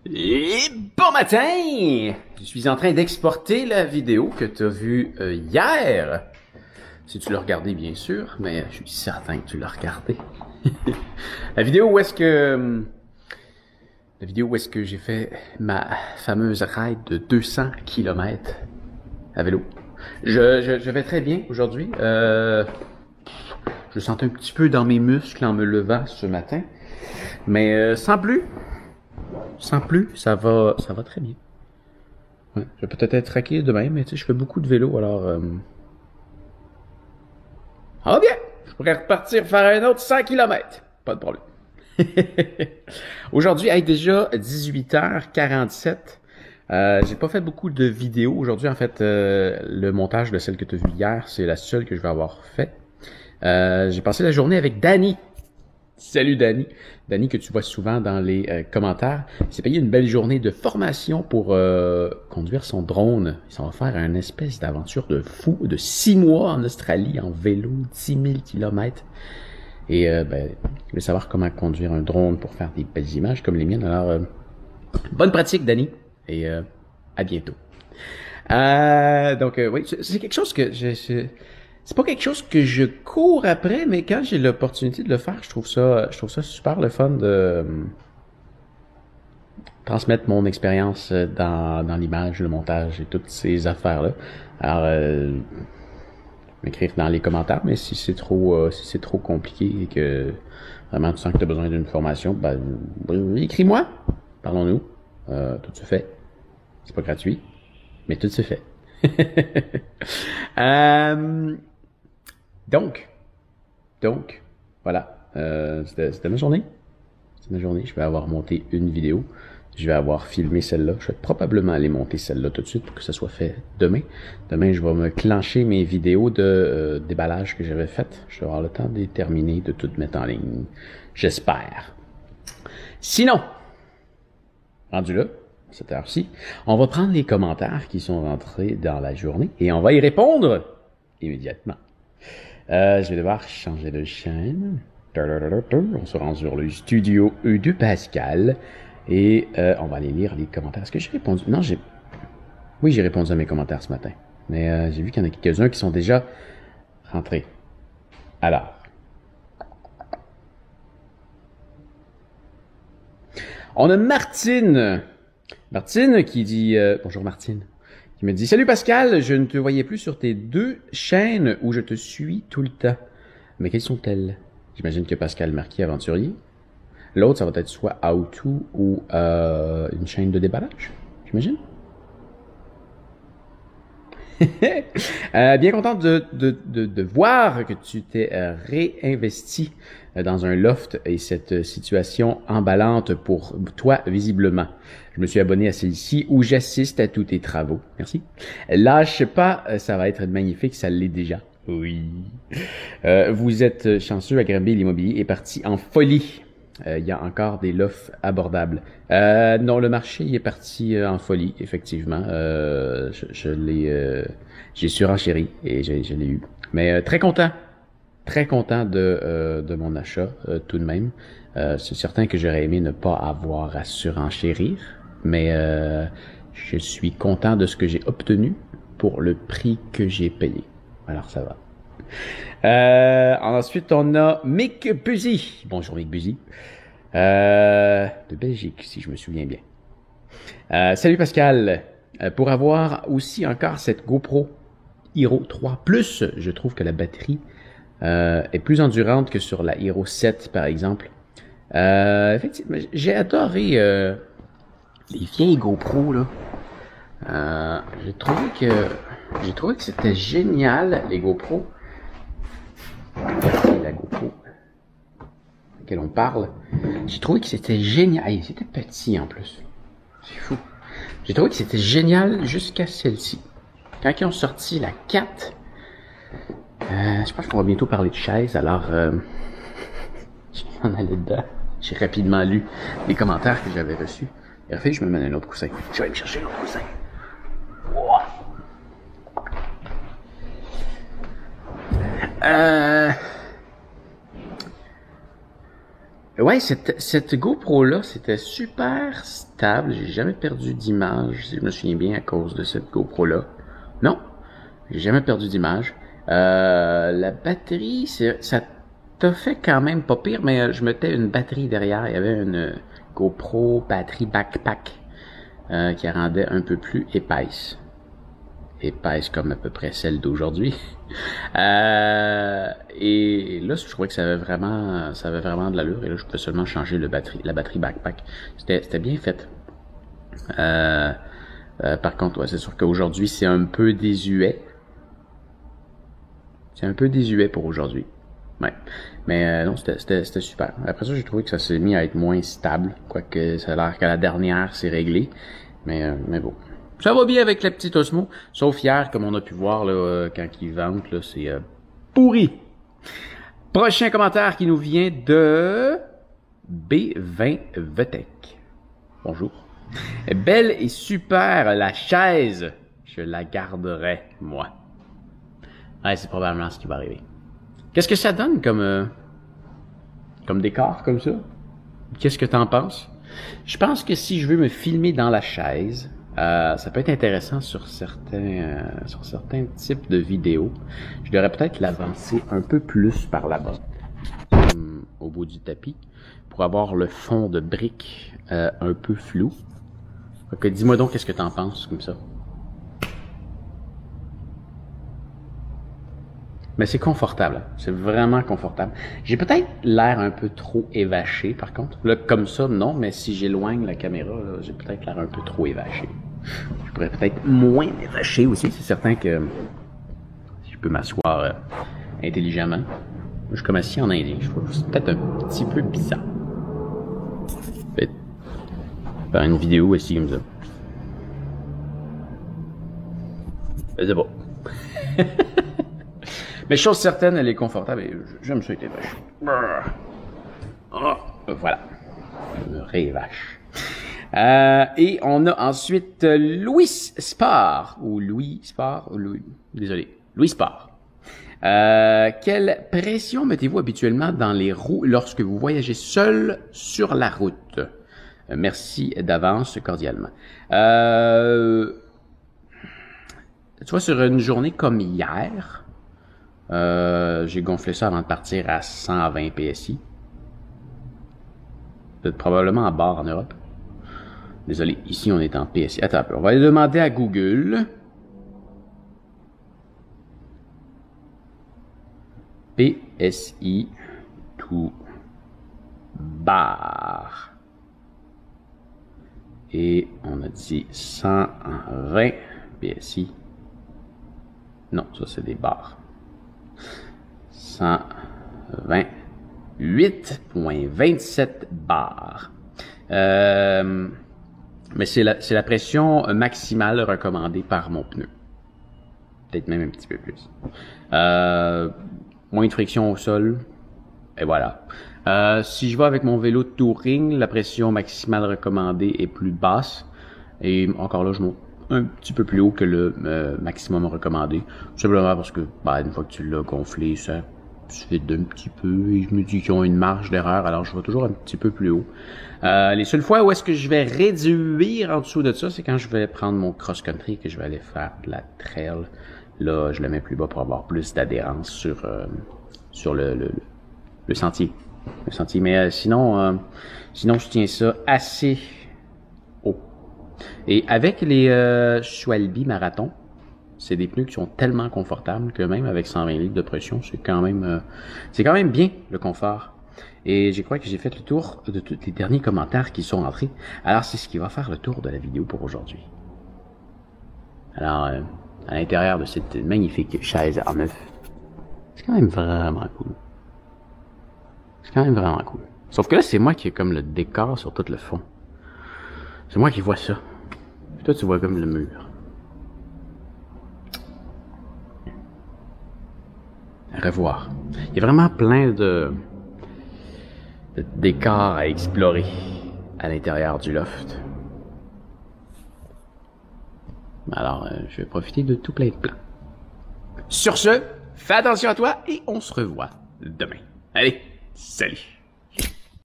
Et bon matin! Je suis en train d'exporter la vidéo que tu as vue hier. Si tu l'as regardée, bien sûr, mais je suis certain que tu l'as regardée. La vidéo où est-ce que... La vidéo où est-ce que j'ai fait ma fameuse ride de 200 km à vélo. Je vais très bien aujourd'hui. Je sentais un petit peu dans mes muscles en me levant ce matin. Mais sans plus, ça va très bien. Ouais, je vais peut-être être raqué demain, mais tu sais, je fais beaucoup de vélo, alors... Ça va bien! Je pourrais repartir faire un autre 100 km. Pas de problème. Aujourd'hui, déjà 18h47. J'ai pas fait beaucoup de vidéos aujourd'hui. En fait, le montage de celle que tu as vue hier, c'est la seule que je vais avoir fait. J'ai passé la journée avec Danny. Salut Danny. Danny que tu vois souvent dans les commentaires. Il s'est payé une belle journée de formation pour conduire son drone. Il s'en va faire une espèce d'aventure de fou de 6 mois en Australie en vélo, 10 000 km. Et je veux savoir comment conduire un drone pour faire des belles images comme les miennes. Alors, bonne pratique Danny et à bientôt. Oui, c'est quelque chose que c'est pas quelque chose que je cours après, mais quand j'ai l'opportunité de le faire, je trouve ça super le fun de transmettre mon expérience dans l'image, le montage et toutes ces affaires-là. Alors, m'écrire dans les commentaires, mais si c'est trop compliqué et que vraiment tu sens que tu as besoin d'une formation, écris-moi, parlons-nous, tout se fait. C'est pas gratuit, mais tout se fait. Donc, voilà, c'était ma journée. C'est ma journée. Je vais avoir monté une vidéo. Je vais avoir filmé celle-là. Je vais probablement aller monter celle-là tout de suite pour que ça soit fait demain. Demain, je vais me clencher mes vidéos de déballage que j'avais faites. Je vais avoir le temps de les terminer, de tout mettre en ligne. J'espère. Sinon, rendu là, à cette heure-ci, on va prendre les commentaires qui sont rentrés dans la journée et on va y répondre immédiatement. Je vais devoir changer de chaîne. On se rend sur le studio de Pascal. Et on va aller lire les commentaires. Est-ce que j'ai répondu? Non, Oui, j'ai répondu à mes commentaires ce matin. Mais j'ai vu qu'il y en a quelques-uns qui sont déjà rentrés. Alors. On a Martine. Martine qui dit... bonjour Martine. Qui me dit « Salut Pascal, je ne te voyais plus sur tes 2 chaînes où je te suis tout le temps. Mais quelles sont-elles? » J'imagine que Pascal Marquis Aventurier. L'autre, ça va être soit How To ou une chaîne de déballage, j'imagine. Bien content de voir que tu t'es réinvesti dans un loft et cette situation emballante pour toi, visiblement. Je me suis abonné à celle-ci où j'assiste à tous tes travaux. Merci. Lâche pas, ça va être magnifique, ça l'est déjà. Oui. Vous êtes chanceux, Agrabé l'immobilier est parti en folie. Il y a encore des lofts abordables. Non, le marché il est parti en folie, effectivement. J'ai surenchéri et je l'ai eu. Mais très content de mon achat tout de même. C'est certain que j'aurais aimé ne pas avoir à surenchérir, mais je suis content de ce que j'ai obtenu pour le prix que j'ai payé. Alors ça va. Ensuite, on a Mick Buzy. Bonjour Mick Buzy. De Belgique, si je me souviens bien. Salut Pascal. Pour avoir aussi encore cette GoPro Hero 3 Plus, je trouve que la batterie est plus endurante que sur la Hero 7, par exemple. Effectivement, j'ai adoré les vieilles GoPro, là. J'ai trouvé que c'était génial, les GoPro. La GoPro laquelle on parle. J'ai trouvé que c'était génial. Hey, c'était petit en plus. C'est fou. J'ai trouvé que c'était génial jusqu'à celle-ci. Quand ils ont sorti la 4, je pense qu'on va bientôt parler de chaise, alors je vais en aller dedans. J'ai rapidement lu les commentaires que j'avais reçus. Et en fait, je me mets un autre coussin. Je vais aller me chercher l'autre coussin. Wow. Ouais, cette GoPro-là, c'était super stable. J'ai jamais perdu d'image, si je me souviens bien, à cause de cette GoPro-là. Non, j'ai jamais perdu d'image. La batterie, ça t'a fait quand même pas pire, mais je mettais une batterie derrière. Il y avait une GoPro batterie backpack qui la rendait un peu plus épaisse. Épaisse comme à peu près celle d'aujourd'hui. Et là, je trouvais que ça avait vraiment de l'allure. Et là, je pouvais seulement changer la batterie backpack. C'était bien fait. Par contre, ouais, c'est sûr qu'aujourd'hui, c'est un peu désuet. C'est un peu désuet pour aujourd'hui. Ouais. Mais non, c'était super. Après ça, j'ai trouvé que ça s'est mis à être moins stable. Quoique ça a l'air qu'à la dernière, c'est réglé. Mais bon. Ça va bien avec la petite Osmo. Sauf hier, comme on a pu voir là, quand ils vendent, là, c'est pourri. Prochain commentaire qui nous vient de B20 Vetech. Bonjour. Belle et super la chaise. Je la garderai, moi. Ouais, c'est probablement ce qui va arriver. Qu'est-ce que ça donne comme décor, comme ça? Qu'est-ce que t'en penses? Je pense que si je veux me filmer dans la chaise, ça peut être intéressant sur certains types de vidéos. Je devrais peut-être l'avancer un peu plus par là-bas, au bout du tapis, pour avoir le fond de briques un peu flou. Ok, dis-moi donc qu'est-ce que t'en penses comme ça. Mais c'est confortable, c'est vraiment confortable. J'ai peut-être l'air un peu trop évaché, par contre. Là, comme ça, non, mais si j'éloigne la caméra, là, j'ai peut-être l'air un peu trop évaché. Je pourrais peut-être moins m'évacher aussi, c'est certain que si je peux m'asseoir intelligemment. Je suis comme assis en indien, je trouve que c'est peut-être un petit peu bizarre. Peut-être faire une vidéo assis comme ça. C'est bon. Mais chose certaine, elle est confortable et j'aime ça être évaché. Voilà. Je me révache. Et on a ensuite Louis Spar. Louis Spar. Quelle pression mettez-vous habituellement dans les roues lorsque vous voyagez seul sur la route? Merci d'avance, cordialement. Tu vois, sur une journée comme hier, j'ai gonflé ça avant de partir à 120 PSI. Peut-être probablement à bord en Europe. Désolé, ici on est en PSI. Attends un peu, on va aller demander à Google. PSI to bar. Et on a dit 120 PSI. Non, ça c'est des bars. 128,27 bars. Mais c'est la pression maximale recommandée par mon pneu. Peut-être même un petit peu plus. Moins de friction au sol. Et voilà. Si je vais avec mon vélo de touring, la pression maximale recommandée est plus basse. Et encore là, je monte un petit peu plus haut que le maximum recommandé. Tout simplement parce que, une fois que tu l'as gonflé, ça se vide un petit peu. Et je me dis qu'ils ont une marge d'erreur, alors je vais toujours un petit peu plus haut. Les seules fois où est-ce que je vais réduire en dessous de ça, c'est quand je vais prendre mon cross-country et que je vais aller faire de la trail. Là, je le mets plus bas pour avoir plus d'adhérence sur le sentier. Le sentier. Mais sinon, je tiens ça assez haut. Et avec les Schwalbe Marathon, c'est des pneus qui sont tellement confortables que même avec 120 litres de pression, c'est quand même bien le confort. Et je crois que j'ai fait le tour de tous les derniers commentaires qui sont entrés. Alors, c'est ce qui va faire le tour de la vidéo pour aujourd'hui. Alors, à l'intérieur de cette magnifique chaise en neuf, c'est quand même vraiment cool. C'est quand même vraiment cool. Sauf que là, c'est moi qui ai comme le décor sur tout le fond. C'est moi qui vois ça. Puis toi, tu vois comme le mur. À revoir. Il y a vraiment plein de décors à explorer à l'intérieur du loft. Alors, je vais profiter de tout plein de plans. Sur ce, fais attention à toi et on se revoit demain. Allez, salut!